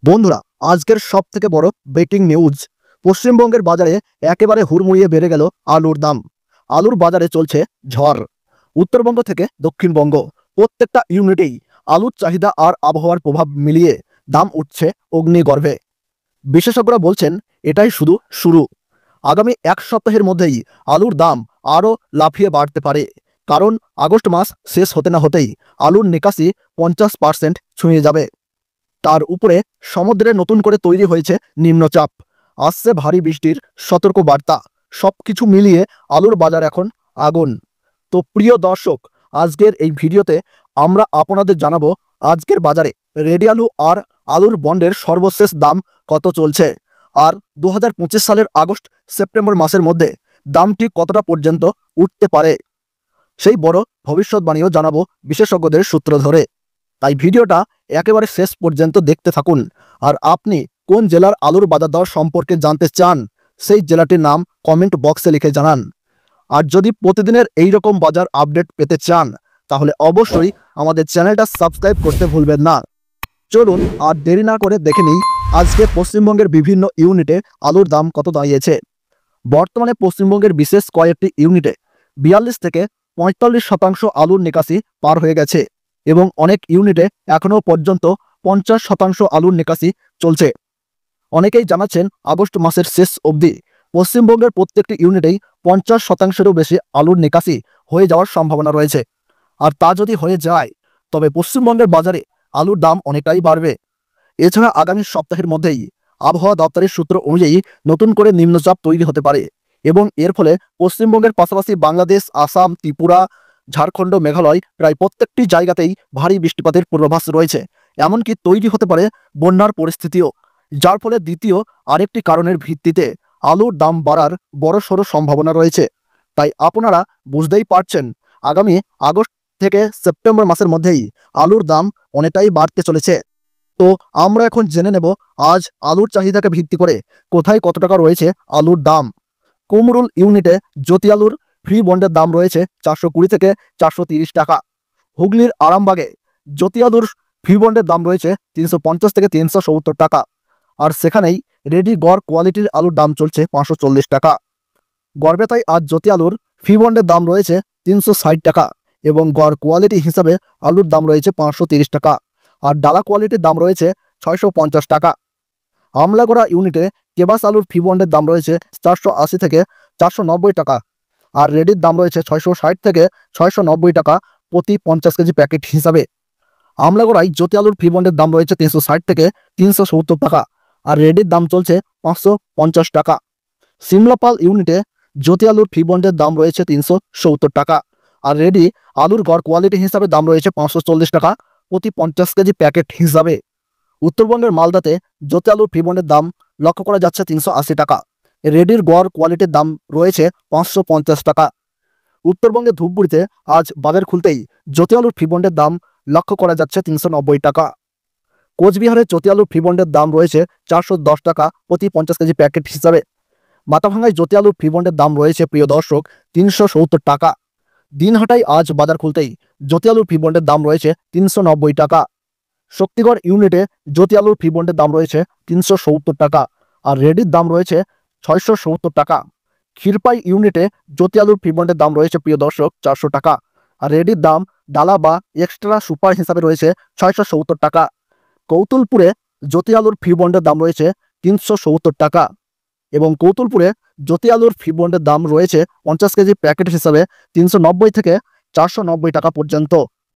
বন্ধুরা, আজকের সবথেকে বড় ব্রেকিং নিউজ। পশ্চিমবঙ্গের বাজারে একেবারে হুড়মুড়িয়ে বেড়ে গেল আলুর দাম। আলুর বাজারে চলছে ঝড়। উত্তরবঙ্গ থেকে দক্ষিণবঙ্গ প্রত্যেকটা ইউনিটেই আলুর চাহিদা আর আবহাওয়ার প্রভাব মিলিয়ে দাম উঠছে অগ্নিগর্ভে। বিশেষজ্ঞরা বলছেন এটাই শুধু শুরু। আগামী এক সপ্তাহের মধ্যেই আলুর দাম আরও লাফিয়ে বাড়তে পারে, কারণ আগস্ট মাস শেষ হতে না হতেই আলুর নিকাশি 50% ছুঁয়ে যাবে। তার উপরে সমুদ্রে নতুন করে তৈরি হয়েছে নিম্নচাপ, আসছে ভারী বৃষ্টির সতর্ক বার্তা। সবকিছু মিলিয়ে আলুর বাজার এখন আগুন। তো প্রিয় দর্শক, আজকের এই ভিডিওতে আমরা আপনাদের জানাবো আজকের বাজারে রেডি আলু আর আলুর বন্ডের সর্বশেষ দাম কত চলছে, আর 2025 সালের আগস্ট সেপ্টেম্বর মাসের মধ্যে দামটি কতটা পর্যন্ত উঠতে পারে সেই বড় ভবিষ্যৎবাণীও জানাবো বিশেষজ্ঞদের সূত্র ধরে। তাই ভিডিওটা একেবারে শেষ পর্যন্ত দেখতে থাকুন। আর আপনি কোন জেলার আলুর বাজার দর সম্পর্কে জানতে চান, সেই জেলাটির নাম কমেন্ট বক্সে লিখে জানান। আর যদি প্রতিদিনের এই রকম বাজার আপডেট পেতে চান, তাহলে অবশ্যই আমাদের চ্যানেলটা সাবস্ক্রাইব করতে ভুলবেন না। চলুন আর দেরি না করে দেখে নিই আজকে পশ্চিমবঙ্গের বিভিন্ন ইউনিটে আলুর দাম কত দাঁড়িয়েছে। বর্তমানে পশ্চিমবঙ্গের বিশেষ কয়েকটি ইউনিটে 42 থেকে 45% আলুর নিকাশি পার হয়ে গেছে, এবং অনেক ইউনিটে এখনও পর্যন্ত 50% আলুর নিকাশি চলছে। অনেকেই জানাচ্ছেন আগস্ট মাসের শেষ অবধি পশ্চিমবঙ্গের প্রত্যেকটি ইউনিটেই 50%-এরও বেশি আলুর নিকাশি হয়ে যাওয়ার সম্ভাবনা রয়েছে। আর তা যদি হয়ে যায়, তবে পশ্চিমবঙ্গের বাজারে আলুর দাম অনেকটাই বাড়বে। এছাড়া আগামী সপ্তাহের মধ্যেই আবহাওয়া দপ্তরের সূত্র অনুযায়ী নতুন করে নিম্নচাপ তৈরি হতে পারে, এবং এর ফলে পশ্চিমবঙ্গের পাশাপাশি বাংলাদেশ, আসাম, ত্রিপুরা, ঝাড়খণ্ড, মেঘালয় প্রায় প্রত্যেকটি জায়গাতেই ভারী বৃষ্টিপাতের পূর্বাভাস রয়েছে। এমনকি তৈরি হতে পারে বন্যার পরিস্থিতিও, যার ফলে দ্বিতীয় আরেকটি কারণের ভিত্তিতে আলুর দাম বাড়ার বড়সড় সম্ভাবনা রয়েছে। তাই আপনারা বুঝতেই পারছেন, আগামী আগস্ট থেকে সেপ্টেম্বর মাসের মধ্যেই আলুর দাম অনেকটাই বাড়তে চলেছে। তো আমরা এখন জেনে নেব আজ আলুর চাহিদাকে ভিত্তি করে কোথায় কত টাকা রয়েছে আলুর দাম। কুমরুল ইউনিটে জ্যোতি আলুর ফ্রি বন্ডের দাম রয়েছে 420 থেকে 430 টাকা। হুগলির আরামবাগে জ্যোতি আলুর ফ্রি বন্ডের দাম রয়েছে 350 থেকে 370 টাকা। আর সেখানেই রেডি গড় কোয়ালিটির আলুর দাম চলছে 540 টাকা। গড়বেতায় আজ জ্যোতি আলুর ফ্রি বন্ডের দাম রয়েছে 360 টাকা, এবং গড় কোয়ালিটি হিসাবে আলুর দাম রয়েছে 530 টাকা। আর ডালা কোয়ালিটির দাম রয়েছে 650 টাকা। আমলাগড়া ইউনিটে কেবাস আলুর ফি বন্ডের দাম রয়েছে 480 থেকে 490 টাকা। আর রেডির দাম রয়েছে 660 থেকে 690 টাকা প্রতি 50 কেজি প্যাকেট হিসাবে। আমলাগড়ায় জ্যোতি আলুর ফি বন্ডের দাম রয়েছে 360 থেকে 370 টাকা। আর রেডির দাম চলছে 550 টাকা। সিমলাপাল ইউনিটে জ্যোতি আলুর ফি বন্ডের দাম রয়েছে 370 টাকা। আর রেডি আলুর গড় কোয়ালিটি হিসাবে দাম রয়েছে 540 টাকা প্রতি 50 কেজি প্যাকেট হিসাবে। উত্তরবঙ্গের মালদাতে জ্যোতি আলুর ফি বন্ডের দাম লক্ষ্য করা যাচ্ছে 380 টাকা। রেডির গড় কোয়ালিটির দাম রয়েছে 550 টাকা। উত্তরবঙ্গের ধূপগুড়িতে আজ বাজার খুলতেই জ্যোতি আলুর ফি বন্ডের দাম লক্ষ্য করা যাচ্ছে 390 টাকা। কোচবিহারের জ্যোতি আলুর ফি বন্ডের দাম রয়েছে 410 টাকা প্রতি 50 কেজি প্যাকেট হিসাবে। মাথাভাঙায় জ্যোতি আলুর ফি বন্ডের দাম রয়েছে প্রিয় দর্শক 370 টাকা। দিনহাটায় আজ বাজার খুলতেই জ্যোতি আলুর ফি বন্ডের দাম রয়েছে 390 টাকা। শক্তিগড় ইউনিটে জ্যোতি আলুর ফি বন্ডের দাম রয়েছে 370 টাকা। আর রেডির দাম রয়েছে 670 টাকা। ক্ষীরপাই ইউনিটে জ্যোতি আলুর ফি বন্ডের দাম রয়েছে প্রিয় দর্শক 400 টাকা। আর রেডির দাম ডালা বা এক্সট্রা সুপার হিসাবে রয়েছে 670 টাকা। কৌতুলপুরে জ্যোতি আলুর ফি বন্ডের দাম রয়েছে 370 টাকা, এবং কৌতুলপুরে জ্যোতি আলুর ফি বন্ডের দাম রয়েছে 50 কেজি প্যাকেট হিসাবে 390 থেকে 490 টাকা পর্যন্ত।